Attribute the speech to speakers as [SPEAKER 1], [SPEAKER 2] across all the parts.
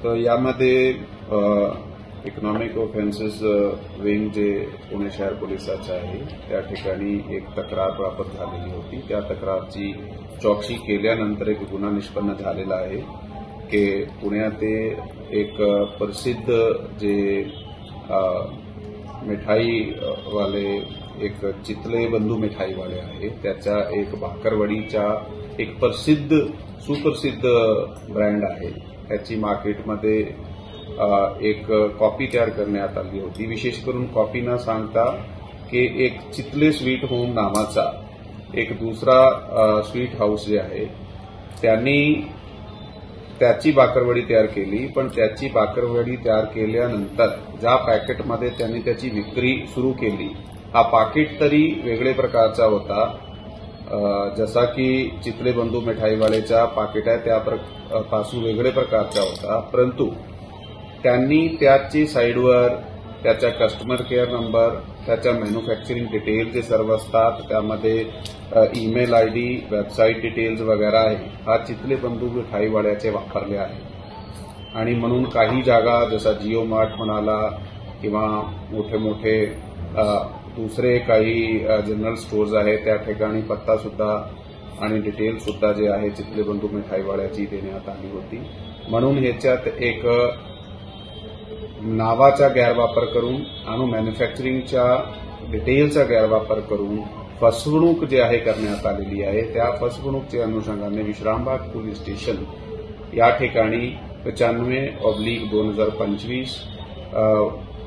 [SPEAKER 1] तर यामध्ये economic offences wing जे पुणे शहर पोलिसाचं आहे त्या ठिकाणी एक तक्रार प्राप्त झालेली होती। त्या तक्रारची चौकशी केल्यानंतर एक गुन्हा निष्पन्न झालेला आहे की पुण्यात एक प्रसिद्ध जे मिठाईवाले एक चितले बंधू मिठाईवाले आहे त्याच्या एक भाकरवडीच्या एक सुप्रसिद्ध ब्रँड आहे त्याची मार्केटमध्ये एक कॉपी तयार करण्यात आली होती। विशेष करून कॉपी न सांगता की एक चितले स्वीट होम नावाचा एक दुसरा स्वीट हाऊस जे आहे त्यांनी त्याची बाकरवडी तयार केली, पण त्याची बाकरवडी तयार केल्यानंतर ज्या पॅकेटमध्ये त्यांनी त्याची विक्री सुरू केली हा पाकिट तरी वेगळे प्रकारचा होता, जसा की चितले बंधू मिठाईवालेचा पाकिट आहे त्यापासून वेगळे प्रकारचा होता। परंतु त्यांनी त्याची साईडवर त्याचा कस्टमर केअर नंबर, त्याच्या मॅन्युफॅक्चरिंग डिटेल जे सर्व असतात त्यामध्ये ईमेल आयडी, वेबसाईट डिटेल्स वगैरे आहे हा चितले बंधू मिठाईवाल्याचे वापरले आहे। आणि म्हणून काही जागा जसा जिओ मार्ट म्हणाला किंवा मोठे दुसरे काही जनरल स्टोर्स आहेत त्या ठिकाणी पत्ता सुद्धा आणि डिटेल सुद्धा जे आहे चितले बंधू मिठाईवाल्याची देण्यात आली होती। म्हणून ह्याच्यात एक नावाचा गैरवापर करून आणि मॅन्युफॅक्चरिंगच्या डिटेलचा गैरवापर करून फसवणूक जे आहे करण्यात आलेली आहे। त्या फसवणूकच्या अनुषंगाने विश्रामबाग पोलीस स्टेशन या ठिकाणी 95/2025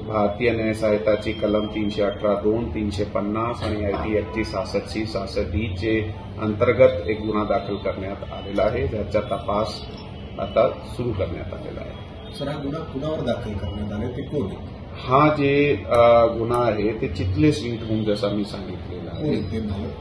[SPEAKER 1] भारतीय न्याय संहिताची कलम 318(2), 350 आणि आयटी ऍक्टची 66(66)(d) चे अंतर्गत एक गुन्हा दाखल करण्यात आलेला आहे, ज्याचा तपास आता सुरू करण्यात आलेला आहे।
[SPEAKER 2] सर, हा गुन्हा कुणावर दाखल करण्यात आले ते कोण?
[SPEAKER 1] हा जे गुन्हा आहे ते चितले स्वीट होम जसा मी सांगितलेला आहे।